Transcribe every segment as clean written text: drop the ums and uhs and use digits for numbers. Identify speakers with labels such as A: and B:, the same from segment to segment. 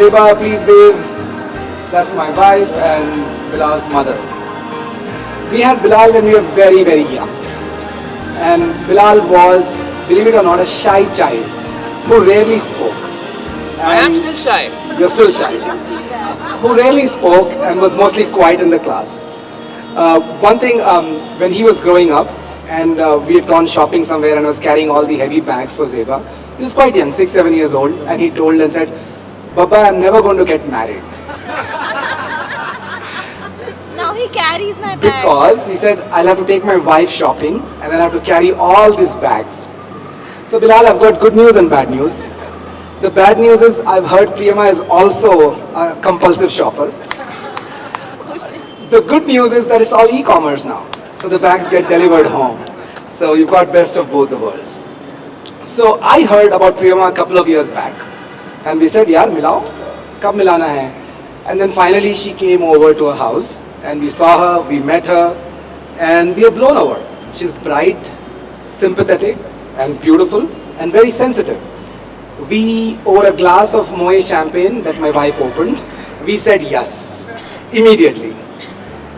A: Zeba, please wave. That's my wife and Bilal's mother. We had Bilal when we were very, very young. And Bilal was, believe it or not, a shy child who rarely spoke.
B: I am still shy.
A: You're still shy. Who rarely spoke and was mostly quiet in the class. One thing, when he was growing up, and we had gone shopping somewhere and I was carrying all the heavy bags for Zeba. He was quite young, 6, 7 years old, and he told and said, Baba, I'm never going to get married.
C: Now he carries my bag.
A: Because he said, I'll have to take my wife shopping and then I have to carry all these bags. So Bilal, I've got good news and bad news. The bad news is I've heard Priyama is also a compulsive shopper. The good news is that it's all e-commerce now. So the bags get delivered home. So you've got best of both the worlds. So I heard about Priyama a couple of years back. And we said, yaar, milao, kab milana hai? And then finally she came over to our house. And we saw her, we met her, and we are blown over. She's bright, sympathetic, and beautiful, and very sensitive. We, over a glass of Moët champagne that my wife opened, we said yes, immediately.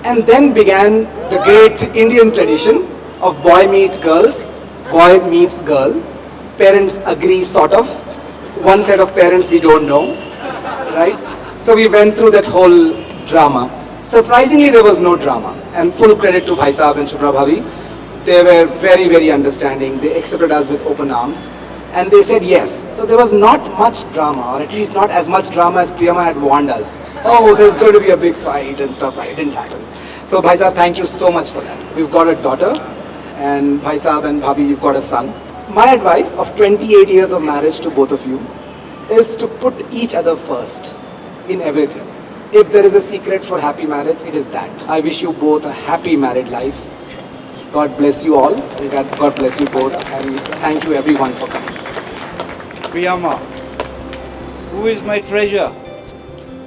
A: And then began the great Indian tradition of boy meets girls, boy meets girl. Parents agree, sort of. One set of parents we don't know, right? So we went through that whole drama. Surprisingly, there was no drama. And full credit to Bhai Sahab and Shubhra Bhabi. They were very, very understanding. They accepted us with open arms. And they said yes. So there was not much drama, or at least not as much drama as Priyama had warned us. Oh, there's going to be a big fight and stuff like that. It didn't happen. So Bhai Sahab, thank you so much for that. We've got a daughter, and Bhai Sahab and Bhabi, you've got a son. My advice of 28 years of marriage to both of you is to put each other first in everything. If there is a secret for happy marriage, it is that. I wish you both a happy married life. God bless you all. God bless you both. And thank you everyone for coming.
D: Priyama, who is my treasure?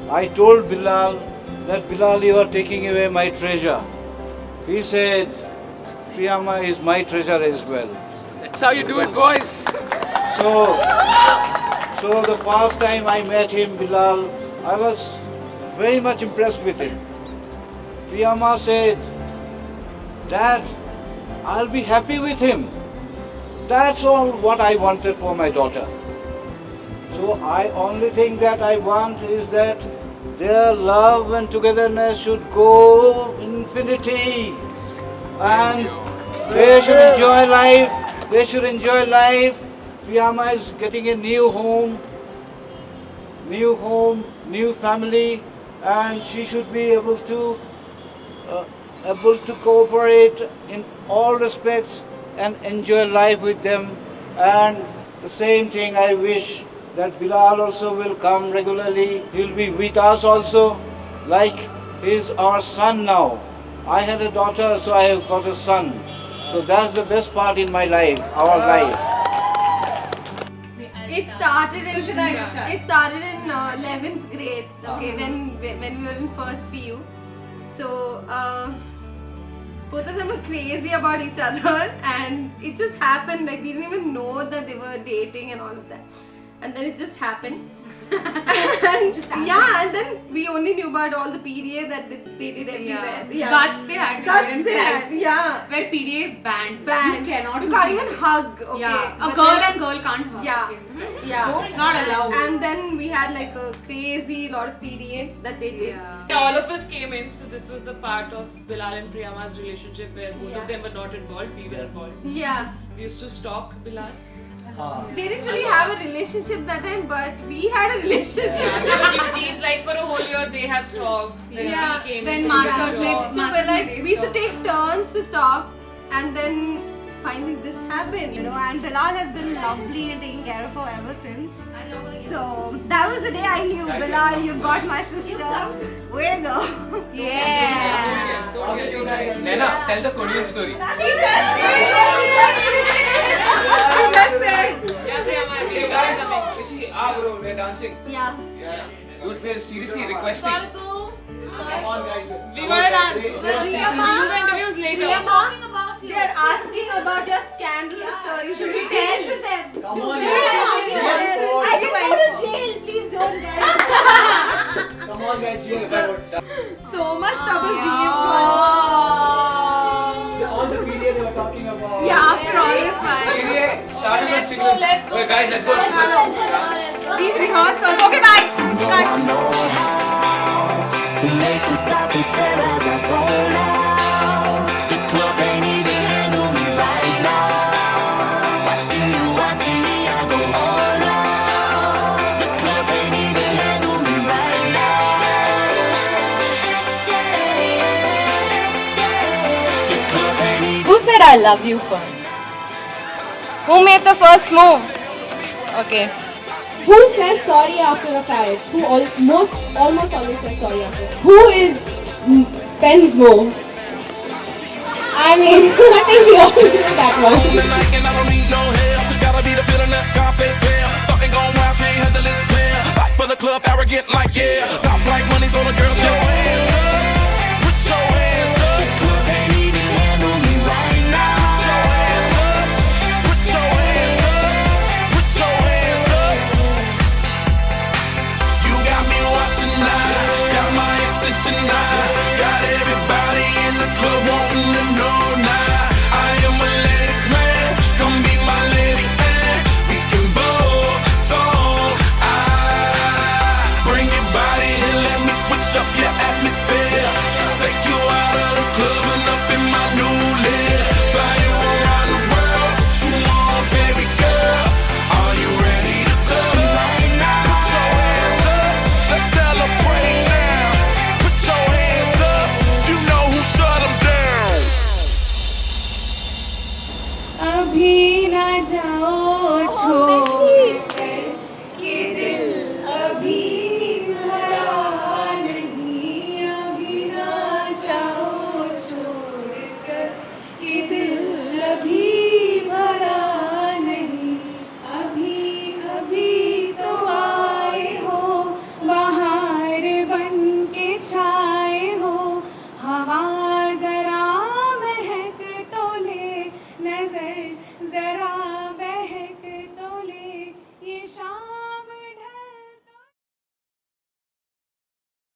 D: I told Bilal that Bilal, you are taking away my treasure. He said, Priyama is my treasure as well.
B: That's how you do it, boys.
D: So the first time I met him, Bilal, I was very much impressed with him. Priyama said, Dad, I'll be happy with him. That's all what I wanted for my daughter. So I only think that I want is that their love and togetherness should go infinity. And they should enjoy life. They should enjoy life. Priyama is getting a new home, new family, and she should be able to cooperate in all respects and enjoy life with them. And the same thing I wish that Bilal also will come regularly. He will be with us also, like he is our son now. I had a daughter, so I have got a son. So that's the best part in my life, our life.
C: It started in 11th grade. Okay, when we were in first PU. So both of them were crazy about each other, and it just happened. Like we didn't even know that they were dating and all of that. And then it just happened. Yeah, and then we only knew about all the PDA that they did everywhere. Yeah.
E: Guts they had.
C: Yeah.
E: Where PDA is banned.
C: You can't even hug. Okay.
E: Yeah.
C: But
E: A girl
C: then,
E: and girl can't hug.
C: Yeah.
E: Okay.
C: Yeah.
E: It's not allowed.
C: And then we had like a crazy lot of PDA that they did.
E: Yeah.
F: All of us came in, so this was the part of Bilal and Priyama's relationship where both of them were not involved, we were involved.
C: Yeah.
F: We used to stalk Bilal.
C: They didn't really have a relationship that time, but we had a relationship.
F: Yeah, there were duties like for a whole year they have stalked. Then
C: Yeah.
F: we came
E: Then
F: in.
E: masters made-
C: So we're like, we used to take turns to stalk, and then finally this happened.
G: You know, and Bilal has been lovely and taking care of her ever since. So that was the day I knew, Bilal, you got my sister. Way to go. Yeah.
B: Nena, tell the Korean story.
F: Yeah, Priyama, we are coming.
B: You see, bro, we're dancing.
C: Yeah.
B: Dude, we're seriously requesting.
F: Come
B: on, guys.
F: We gotta dance.
C: Priyama,
F: Do the interviews later.
C: Priyama, they're asking about your scandalous story. Should we tell to them?
D: Come on,
C: Should we
D: guys.
C: tell
D: We
C: them?
D: are
G: I
D: bored.
G: can go to jail. Please don't, guys.
A: Come on, guys, do it.
C: So much trouble we've got.
A: All the media they were talking about.
C: Yeah, after all this while.
B: Started with chickens. Wait, guys, let's go.
C: We've rehearsed also. Okay, bye. Cut.
H: To make them stop and stare as I zone out. The club ain't even handle me right now. Watching me, I go all out. The club ain't even handle me right now. The club ain't even.
E: Who said I love you first? Who made the first move? Okay.
I: Who says sorry after a fight? Who almost always says sorry after? Who is spends more? I mean, I think we all do that one.
H: And I don't need no help. Gotta be the feeling that Scarface feel. Starting going wild, can't handle this player. Back for the club, arrogant like yeah. Top like money, so the girls show hands.